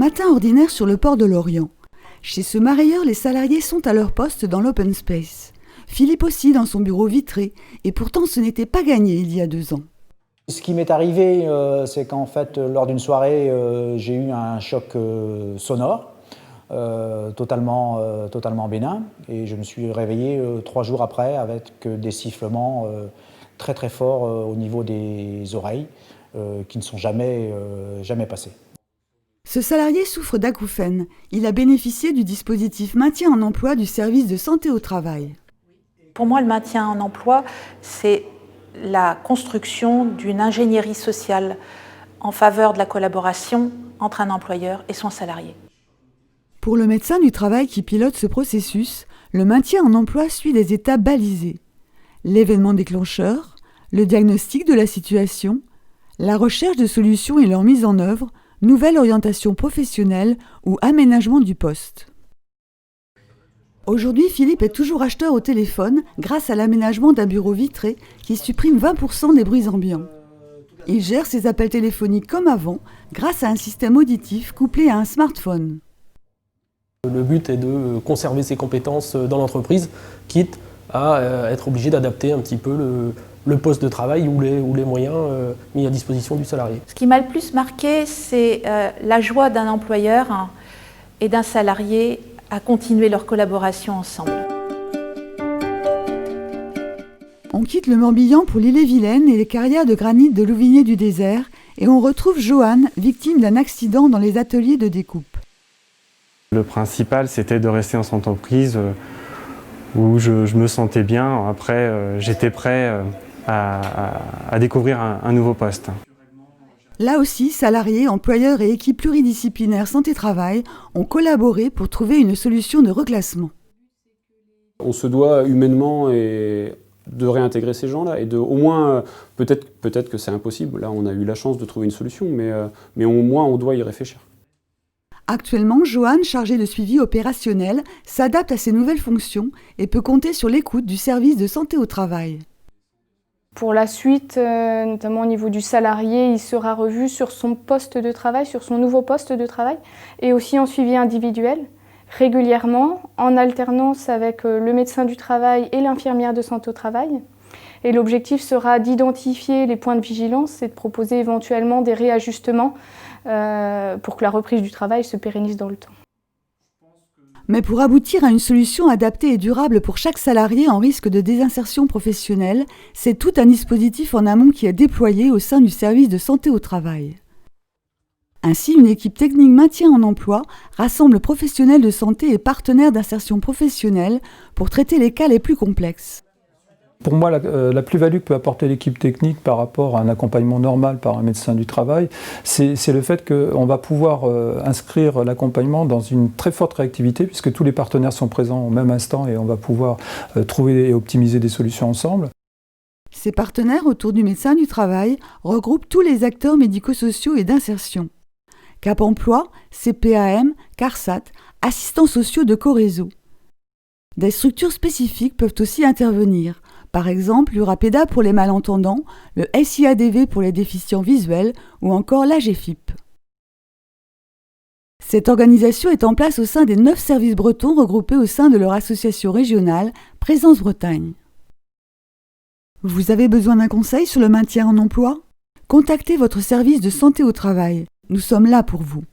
matin ordinaire sur le port de Lorient. Chez ce marailleur, les salariés sont à leur poste dans l'open space. Philippe aussi dans son bureau vitré, et pourtant ce n'était pas gagné il y a 2 ans. Ce qui m'est arrivé, c'est qu'en fait, lors d'une soirée, j'ai eu un choc sonore, totalement bénin, et je me suis réveillé 3 jours après avec des sifflements très très forts au niveau des oreilles, qui ne sont jamais passés. Ce salarié souffre d'acouphènes. Il a bénéficié du dispositif maintien en emploi du service de santé au travail. Pour moi, le maintien en emploi, c'est la construction d'une ingénierie sociale en faveur de la collaboration entre un employeur et son salarié. Pour le médecin du travail qui pilote ce processus, le maintien en emploi suit des étapes balisées. L'événement déclencheur, le diagnostic de la situation, la recherche de solutions et leur mise en œuvre, nouvelle orientation professionnelle ou aménagement du poste. Aujourd'hui, Philippe est toujours acheteur au téléphone grâce à l'aménagement d'un bureau vitré qui supprime 20% des bruits ambiants. Il gère ses appels téléphoniques comme avant grâce à un système auditif couplé à un smartphone. Le but est de conserver ses compétences dans l'entreprise, quitte à être obligé d'adapter un petit peu le poste de travail ou les moyens mis à disposition du salarié. Ce qui m'a le plus marqué, c'est la joie d'un employeur et d'un salarié à continuer leur collaboration ensemble. On quitte le Morbihan pour l'Ille-et-Vilaine et les carrières de granit de Louvigné-du-Désert et on retrouve Johan, victime d'un accident dans les ateliers de découpe. Le principal, c'était de rester dans cette entreprise où je me sentais bien. Après, j'étais prêt à découvrir un nouveau poste. Là aussi, salariés, employeurs et équipes pluridisciplinaires santé-travail ont collaboré pour trouver une solution de reclassement. On se doit humainement de réintégrer ces gens-là et au moins, peut-être que c'est impossible. Là, on a eu la chance de trouver une solution, mais au moins on doit y réfléchir. Actuellement, Johan, chargé de suivi opérationnel, s'adapte à ces nouvelles fonctions et peut compter sur l'écoute du service de santé au travail. Pour la suite, notamment au niveau du salarié, il sera revu sur son poste de travail, sur son nouveau poste de travail, et aussi en suivi individuel, régulièrement, en alternance avec le médecin du travail et l'infirmière de santé au travail. Et l'objectif sera d'identifier les points de vigilance et de proposer éventuellement des réajustements pour que la reprise du travail se pérennise dans le temps. Mais pour aboutir à une solution adaptée et durable pour chaque salarié en risque de désinsertion professionnelle, c'est tout un dispositif en amont qui est déployé au sein du service de santé au travail. Ainsi, une équipe technique maintien en emploi rassemble professionnels de santé et partenaires d'insertion professionnelle pour traiter les cas les plus complexes. Pour moi, la plus-value que peut apporter l'équipe technique par rapport à un accompagnement normal par un médecin du travail, c'est le fait qu'on va pouvoir inscrire l'accompagnement dans une très forte réactivité puisque tous les partenaires sont présents au même instant et on va pouvoir trouver et optimiser des solutions ensemble. Ces partenaires autour du médecin du travail regroupent tous les acteurs médico-sociaux et d'insertion. Cap Emploi, CPAM, CARSAT, assistants sociaux de Coréseau. Des structures spécifiques peuvent aussi intervenir. Par exemple, l'URAPEDA pour les malentendants, le SIADV pour les déficients visuels ou encore l'AGFIP. Cette organisation est en place au sein des 9 services bretons regroupés au sein de leur association régionale Présence Bretagne. Vous avez besoin d'un conseil sur le maintien en emploi ? Contactez votre service de santé au travail. Nous sommes là pour vous.